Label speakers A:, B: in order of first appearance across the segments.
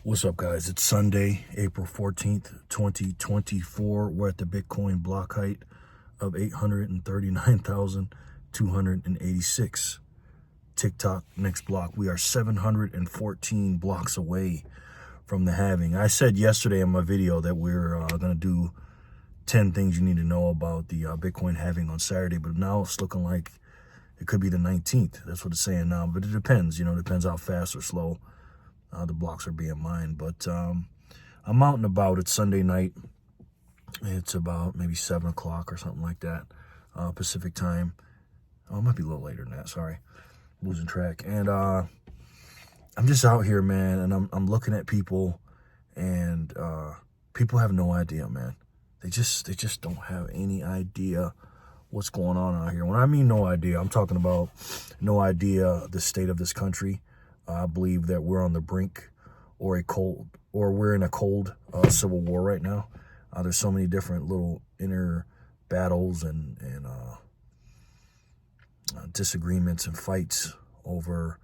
A: What's up, guys? It's Sunday, April 14th, 2024. We're at the Bitcoin block height of 839,286. TikTok, next block. We are 714 blocks away from the halving. I said yesterday in my video that we're going to do 10 things you need to know about the Bitcoin halving on Saturday, but now it's looking like it could be the 19th. That's what it's saying now, but it depends. It depends how fast or slow the blocks are being mined. But I'm out and about. It's Sunday night. It's about maybe 7 o'clock or something like that, Pacific time. Oh, it might be a little later than that. Sorry, losing track. And I'm just out here, man, and I'm looking at people, and people have no idea, man. They just don't have any idea what's going on out here. When I mean no idea, I'm talking about no idea the state of this country. I believe that we're on the brink or we're in a cold civil war right now. There's so many different little inner battles and disagreements and fights over,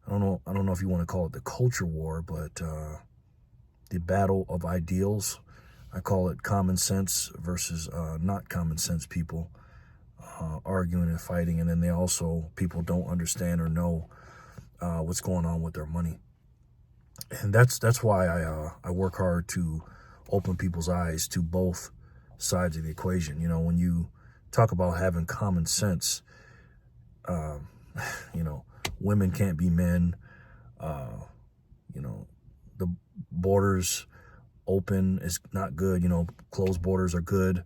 A: I don't know if you want to call it the culture war, but the battle of ideals. I call it common sense versus not common sense people arguing and fighting. And then people don't understand or know what's going on with their money. And that's why I work hard to open people's eyes to both sides of the equation. When you talk about having common sense, women can't be men. The borders open is not good. Closed borders are good.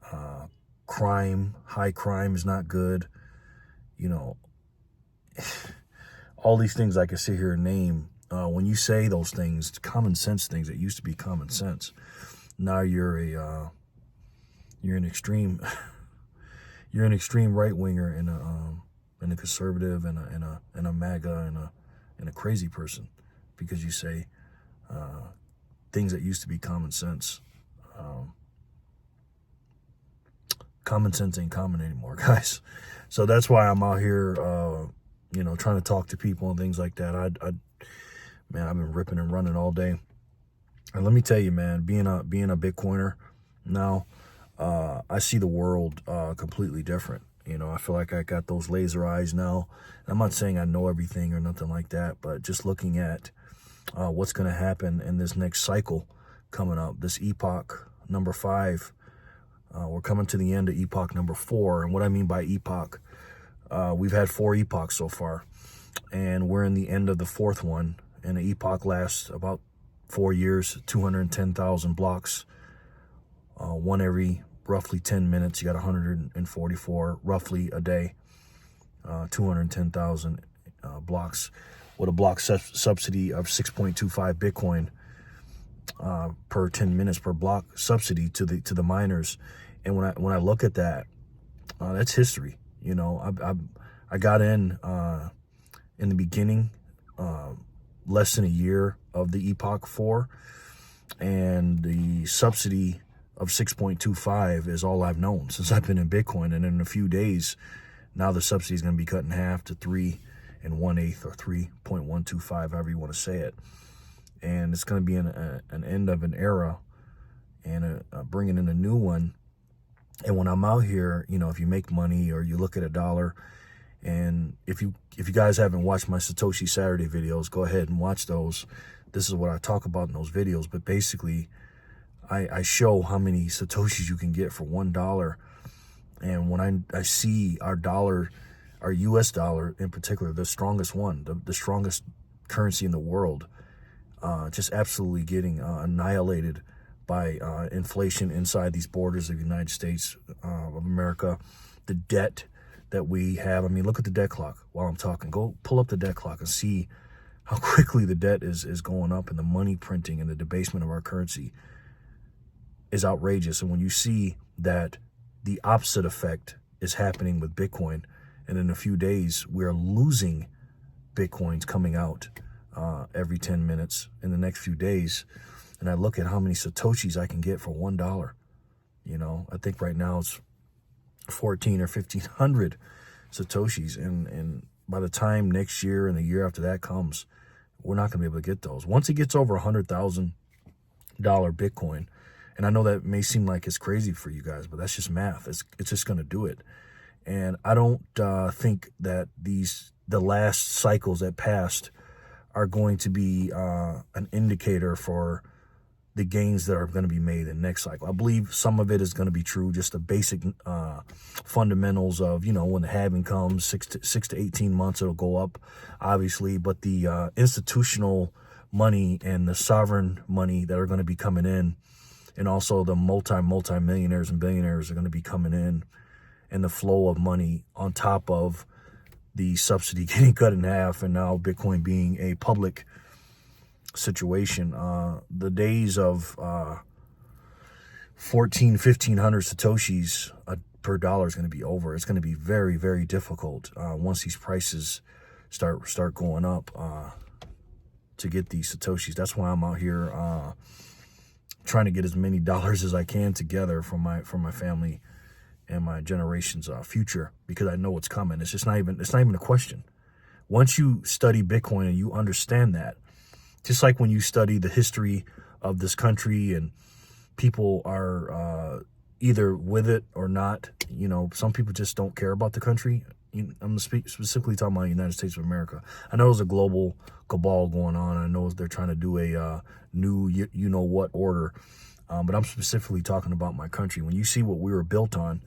A: High crime is not good. All these things I can sit here and name. When you say those things, common sense things that used to be common sense, now you're an extreme right winger and a conservative and a MAGA and a crazy person, because you say things that used to be common sense. Common sense ain't common anymore, guys. So that's why I'm out here, trying to talk to people and things like that. Man, I've been ripping and running all day. And let me tell you, man, being a Bitcoiner now, I see the world completely different. I feel like I got those laser eyes now. I'm not saying I know everything or nothing like that, but just looking at what's going to happen in this next cycle coming up, this epoch number 5. We're coming to the end of epoch number 4. And what I mean by epoch, we've had 4 epochs so far, and we're in the end of the 4th one. And the epoch lasts about 4 years, 210,000 blocks, one every roughly 10 minutes. You got 144 roughly a day, 210,000 blocks with a block subsidy of 6.25 Bitcoin per 10 minutes per block subsidy to the miners. And when I look at that, that's history. I got in the beginning, less than a year of the epoch 4, and the subsidy of 6.25 is all I've known since I've been in Bitcoin. And in a few days, now the subsidy is going to be cut in half to 3 1/8 or 3.125, however you want to say it. And it's going to be an end of an era and bringing in a new one. And when I'm out here, if you make money or you look at a dollar, and if you guys haven't watched my Satoshi Saturday videos, go ahead and watch those. This is what I talk about in those videos. But basically, I show how many Satoshis you can get for $1. And when I see our dollar, our US dollar in particular, the strongest one, the strongest currency in the world, just absolutely getting annihilated by inflation inside these borders of the United States of America, the debt that we have. I mean, look at the debt clock while I'm talking. Go pull up the debt clock and see how quickly the debt is going up, and the money printing and the debasement of our currency is outrageous. And when you see that the opposite effect is happening with Bitcoin, and in a few days we're losing Bitcoins coming out every 10 minutes in the next few days, and I look at how many Satoshis I can get for $1, I think right now it's 1,400 or 1,500 Satoshis. And by the time next year and the year after that comes, we're not going to be able to get those. Once it gets over $100,000 Bitcoin, and I know that may seem like it's crazy for you guys, but that's just math. It's just going to do it. And I don't think that the last cycles that passed are going to be an indicator for the gains that are going to be made in the next cycle. I believe some of it is going to be true, just the basic fundamentals of, you know, when the halving comes, 6 to 18 months, it'll go up, obviously. But the institutional money and the sovereign money that are going to be coming in, and also the multi-millionaires and billionaires are going to be coming in, and the flow of money on top of the subsidy getting cut in half, and now Bitcoin being a public situation. The days of 1,500 Satoshis per dollar is going to be over. It's going to be very, very difficult once these prices start going up to get these Satoshis. That's why I'm out here trying to get as many dollars as I can together for my family and my generation's future, because I know what's coming. It's not even a question. Once you study Bitcoin and you understand that, just like when you study the history of this country and people are either with it or not, you know, some people just don't care about the country. I'm specifically talking about the United States of America. I know there's a global cabal going on. I know they're trying to do a new, you know what, order. But I'm specifically talking about my country. When you see what we were built on,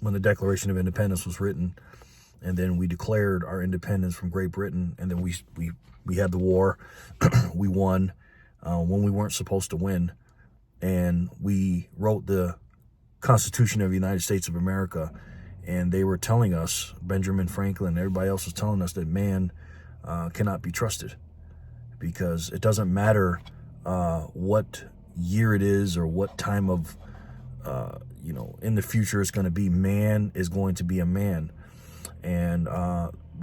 A: when the Declaration of Independence was written, and then we declared our independence from Great Britain, and then we had the war, we won when we weren't supposed to win, and we wrote the Constitution of the United States of America, and they were telling us, Benjamin Franklin, everybody else was telling us that man cannot be trusted, because it doesn't matter what year it is or what time of you know, in the future it's going to be. Man is going to be a man, and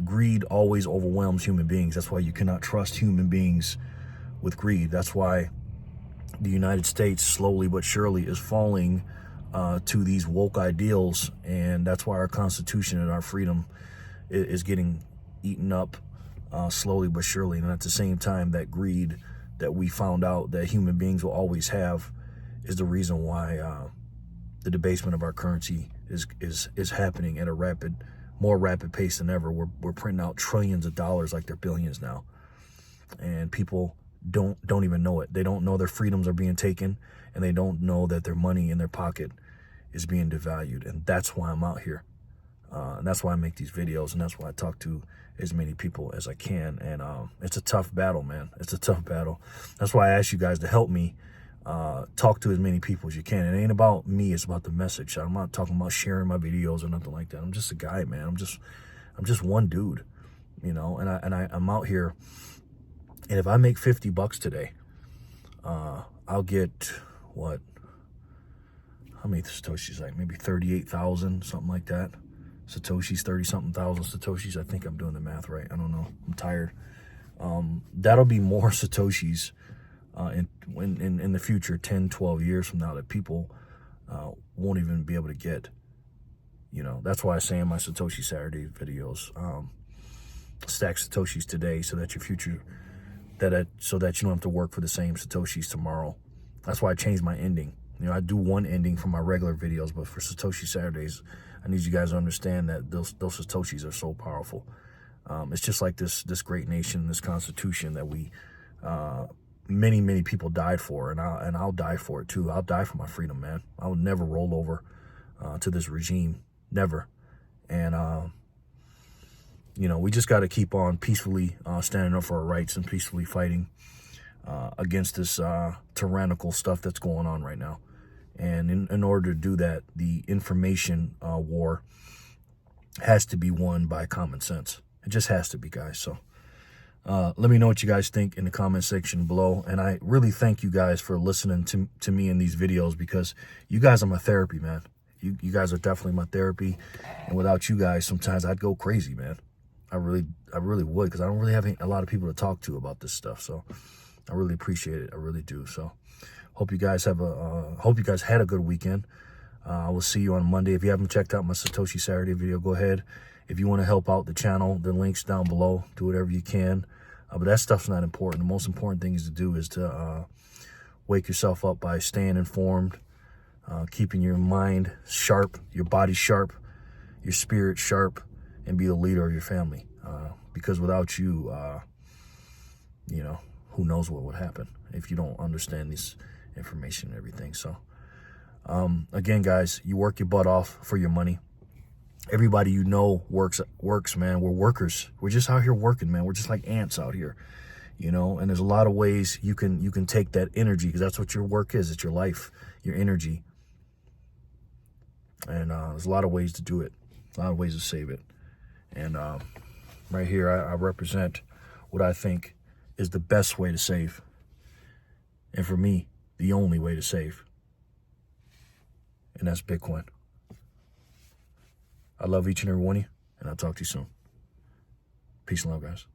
A: greed always overwhelms human beings. That's why you cannot trust human beings with greed. That's why the United States slowly but surely is falling to these woke ideals, and that's why our Constitution and our freedom is getting eaten up slowly but surely. And at the same time, that greed that we found out that human beings will always have is the reason why the debasement of our currency is happening at a more rapid pace than ever. We're printing out trillions of dollars like they're billions now, and people don't even know it. They don't know their freedoms are being taken, and they don't know that their money in their pocket is being devalued. And that's why I'm out here, and that's why I make these videos, and that's why I talk to as many people as I can. And it's a tough battle, man. It's a tough battle. That's why I ask you guys to help me talk to as many people as you can. It ain't about me, it's about the message. I'm not talking about sharing my videos or nothing like that. I'm just a guy, man. I'm just one dude, you know, and I'm out here, and if I make $50 today, I'll get what, how many Satoshis? Like maybe 38,000, something like that. Satoshis, 30-something thousand Satoshis. I think I'm doing the math right. I don't know. I'm tired. That'll be more Satoshis in the future, 10, 12 years from now, that people won't even be able to get. You know, that's why I say in my Satoshi Saturday videos, stack Satoshis today so that your future, so that you don't have to work for the same Satoshis tomorrow. That's why I changed my ending. You know, I do one ending for my regular videos, but for Satoshi Saturdays, I need you guys to understand that those Satoshis are so powerful. It's just like this great nation, this Constitution that we many people died for, and I'll die for it too. I'll die for my freedom, man. I will never roll over to this regime, never. And you know, we just got to keep on peacefully standing up for our rights and peacefully fighting against this tyrannical stuff that's going on right now. And in order to do that, the information war has to be won by common sense. It just has to be, guys. So let me know what you guys think in the comment section below. And I really thank you guys for listening to me in these videos, because you guys are my therapy, man. You guys are definitely my therapy. And without you guys, sometimes I'd go crazy, man. I really would, because I don't really have a lot of people to talk to about this stuff. So I really appreciate it. I really do. So hope you guys had a good weekend. I will see you on Monday. If you haven't checked out my Satoshi Saturday video, go ahead If you want to help out the channel, the link's down below. Do whatever you can. But that stuff's not important. The most important thing is to do is to wake yourself up by staying informed, keeping your mind sharp, your body sharp, your spirit sharp, and be the leader of your family. Because without you, you know, who knows what would happen if you don't understand this information and everything. So, again, guys, you work your butt off for your money. Everybody you know works, man. We're workers. We're just out here working, man. We're just like ants out here, you know. And there's a lot of ways you can take that energy, because that's what your work is. It's your life, your energy. And there's a lot of ways to do it, a lot of ways to save it. And right here, I represent what I think is the best way to save. And for me, the only way to save. And that's Bitcoin. I love each and every one of you, and I'll talk to you soon. Peace and love, guys.